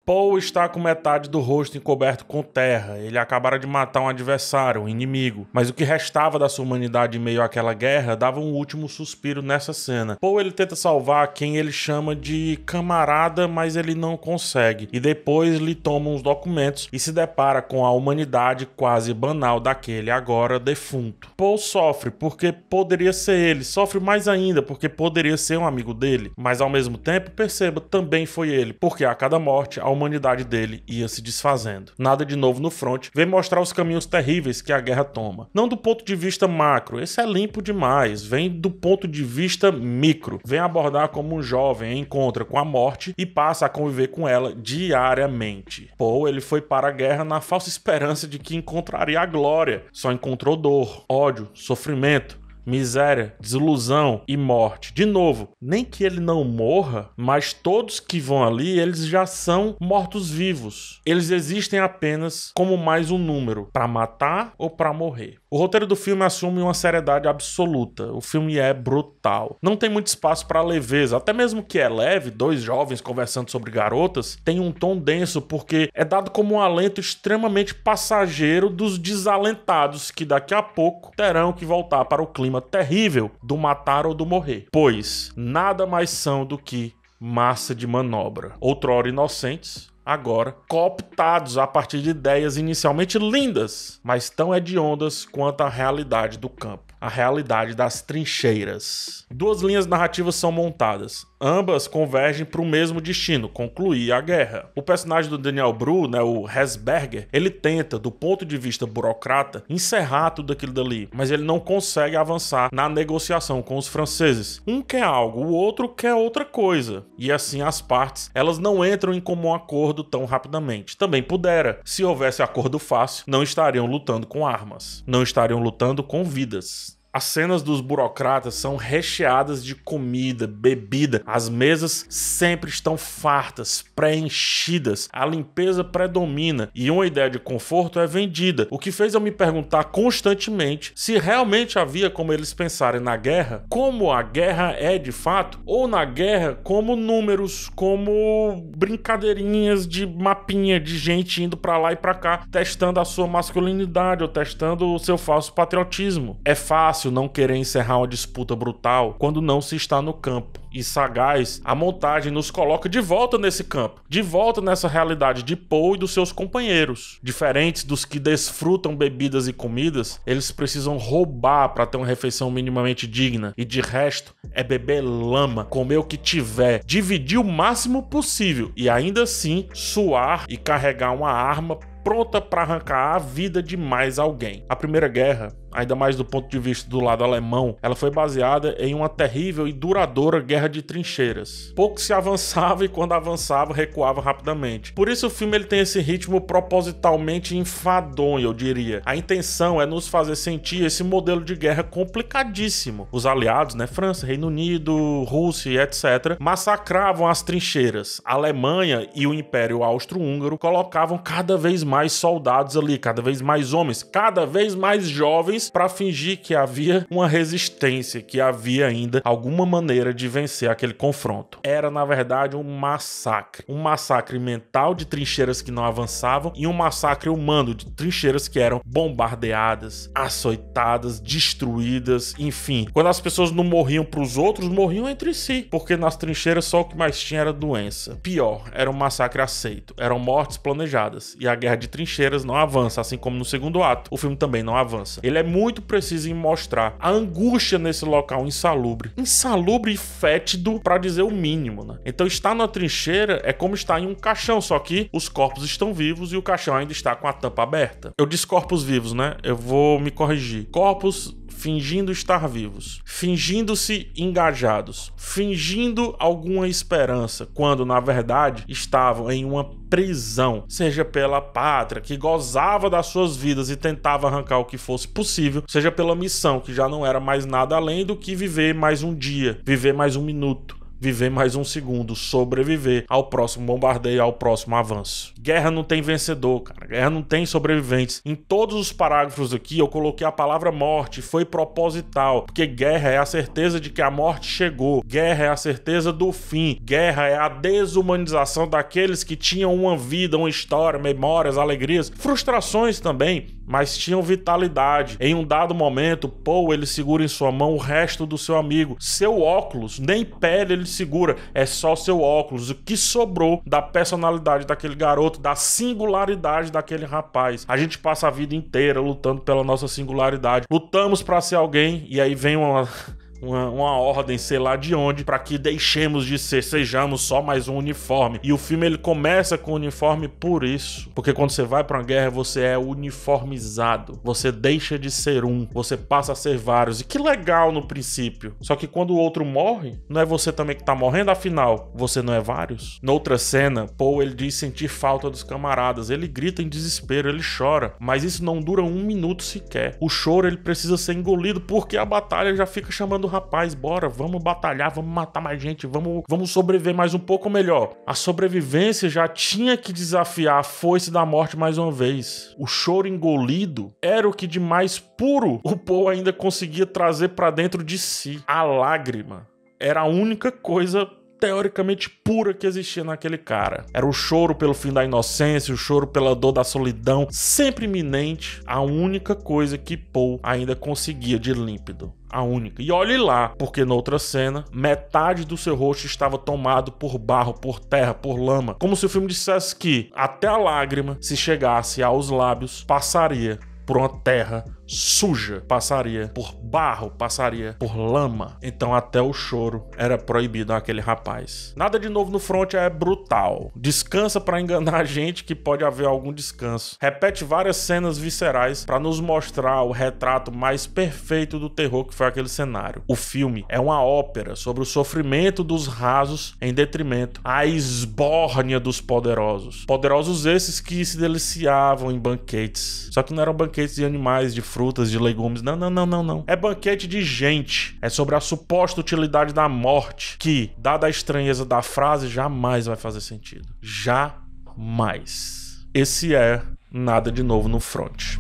Paul está com metade do rosto encoberto com terra. Ele acabara de matar um adversário, um inimigo. Mas o que restava da sua humanidade em meio àquela guerra dava um último suspiro nessa cena. Paul ele tenta salvar quem ele chama de camarada, mas ele não consegue. E depois lhe toma uns documentos e se depara com a humanidade quase banal daquele agora defunto. Paul sofre porque poderia ser ele. Sofre mais ainda porque poderia ser um amigo dele. Mas ao mesmo tempo, perceba, também foi ele. Porque a cada morte, a humanidade dele ia se desfazendo. Nada de novo no front, vem mostrar os caminhos terríveis que a guerra toma. Não do ponto de vista macro, esse é limpo demais, vem do ponto de vista micro. Vem abordar como um jovem encontra com a morte e passa a conviver com ela diariamente. Paul, ele foi para a guerra na falsa esperança de que encontraria a glória. Só encontrou dor, ódio, sofrimento, miséria, desilusão e morte. De novo, nem que ele não morra, mas todos que vão ali, eles já são mortos-vivos. Eles existem apenas como mais um número, para matar ou para morrer. O roteiro do filme assume uma seriedade absoluta. O filme é brutal. Não tem muito espaço para leveza. Até mesmo que é leve, dois jovens conversando sobre garotas, tem um tom denso porque é dado como um alento extremamente passageiro dos desalentados que daqui a pouco terão que voltar para o clima terrível do matar ou do morrer. Pois nada mais são do que massa de manobra. Outrora inocentes, agora cooptados a partir de ideias inicialmente lindas, mas tão hediondas quanto a realidade do campo. A realidade das trincheiras. Duas linhas narrativas são montadas. Ambas convergem para o mesmo destino, concluir a guerra. O personagem do Daniel Bru, o Hesberger, ele tenta, do ponto de vista burocrata, encerrar tudo aquilo dali, mas ele não consegue avançar na negociação com os franceses. Um quer algo, o outro quer outra coisa. E assim as partes, elas não entram em comum acordo tão rapidamente. Também pudera. Se houvesse acordo fácil, não estariam lutando com armas. Não estariam lutando com vidas. As cenas dos burocratas são recheadas de comida, bebida. As mesas sempre estão fartas, preenchidas. A limpeza predomina e uma ideia de conforto é vendida. O que fez eu me perguntar constantemente se realmente havia como eles pensarem na guerra, como a guerra é de fato, ou na guerra como números, como brincadeirinhas de mapinha de gente indo pra lá e pra cá, testando a sua masculinidade ou testando o seu falso patriotismo. É fácil não querer encerrar uma disputa brutal quando não se está no campo. E sagaz, a montagem nos coloca de volta nesse campo, de volta nessa realidade de Paul e dos seus companheiros. Diferentes dos que desfrutam bebidas e comidas, eles precisam roubar para ter uma refeição minimamente digna. E de resto, é beber lama, comer o que tiver, dividir o máximo possível e ainda assim suar e carregar uma arma pronta para arrancar a vida de mais alguém. A Primeira Guerra, ainda mais do ponto de vista do lado alemão, ela foi baseada em uma terrível e duradoura guerra de trincheiras. Pouco se avançava e quando avançava, recuava rapidamente. Por isso o filme ele tem esse ritmo propositalmente enfadonho, eu diria. A intenção é nos fazer sentir esse modelo de guerra complicadíssimo. Os aliados, França, Reino Unido, Rússia, etc., massacravam as trincheiras. A Alemanha e o Império Austro-Húngaro colocavam cada vez mais soldados ali, cada vez mais homens, cada vez mais jovens, para fingir que havia uma resistência, que havia ainda alguma maneira de vencer aquele confronto. Era, na verdade, um massacre mental de trincheiras que não avançavam e um massacre humano de trincheiras que eram bombardeadas, açoitadas, destruídas, enfim. Quando as pessoas não morriam para os outros, morriam entre si, porque nas trincheiras só o que mais tinha era doença. Pior, era um massacre aceito, eram mortes planejadas e a guerra de trincheiras não avança, assim como no segundo ato. O filme também não avança. Ele é muito preciso em mostrar a angústia nesse local insalubre e fétido, para dizer o mínimo, Então estar na trincheira é como estar em um caixão, só que os corpos estão vivos e o caixão ainda está com a tampa aberta. Eu disse corpos vivos, Eu vou me corrigir. Corpos fingindo estar vivos, fingindo-se engajados, fingindo alguma esperança, quando na verdade estavam em uma prisão, seja pela pátria que gozava das suas vidas e tentava arrancar o que fosse possível, seja pela missão que já não era mais nada além do que viver mais um dia, viver mais um minuto, viver mais um segundo, sobreviver ao próximo bombardeio, ao próximo avanço. Guerra não tem vencedor, cara. Guerra não tem sobreviventes. Em todos os parágrafos aqui eu coloquei a palavra morte, foi proposital, porque guerra é a certeza de que a morte chegou. Guerra é a certeza do fim. Guerra é a desumanização daqueles que tinham uma vida, uma história, memórias, alegrias, frustrações também, mas tinham vitalidade. Em um dado momento, Paul, ele segura em sua mão o resto do seu amigo. Seu óculos, nem pele ele segura, é só seu óculos. O que sobrou da personalidade daquele garoto, da singularidade daquele rapaz. A gente passa a vida inteira lutando pela nossa singularidade. Lutamos pra ser alguém e aí vem uma ordem, sei lá de onde, para que deixemos de ser, sejamos só mais um uniforme. E o filme ele começa com o uniforme por isso, porque quando você vai para uma guerra você é uniformizado, você deixa de ser um, você passa a ser vários. E que legal no princípio, só que quando o outro morre, não é você também que tá morrendo, afinal, você não é vários? Noutra cena, Paul ele diz sentir falta dos camaradas, ele grita em desespero, ele chora, mas isso não dura um minuto sequer. O choro ele precisa ser engolido porque a batalha já fica chamando rapaz, bora, vamos batalhar, vamos matar mais gente, vamos sobreviver mais um pouco melhor. A sobrevivência já tinha que desafiar a foice da morte mais uma vez. O choro engolido era o que de mais puro o Paul ainda conseguia trazer pra dentro de si. A lágrima era a única coisa teoricamente pura que existia naquele cara. Era o choro pelo fim da inocência, o choro pela dor da solidão, sempre iminente, a única coisa que Paul ainda conseguia de límpido. A única. E olhe lá, porque noutra cena, metade do seu rosto estava tomado por barro, por terra, por lama. Como se o filme dissesse que até a lágrima, se chegasse aos lábios, passaria por uma terra suja, passaria por barro, passaria por lama. Então até o choro era proibido àquele rapaz. Nada de novo no front é brutal. Descansa pra enganar a gente que pode haver algum descanso. Repete várias cenas viscerais pra nos mostrar o retrato mais perfeito do terror que foi aquele cenário. O filme é uma ópera sobre o sofrimento dos rasos em detrimento à esbórnia dos poderosos. Poderosos esses que se deliciavam em banquetes. Só que não eram banquetes de animais, de frutas, de legumes. Não. É banquete de gente. É sobre a suposta utilidade da morte que, dada a estranheza da frase, jamais vai fazer sentido. Jamais. Esse é Nada de Novo no Front.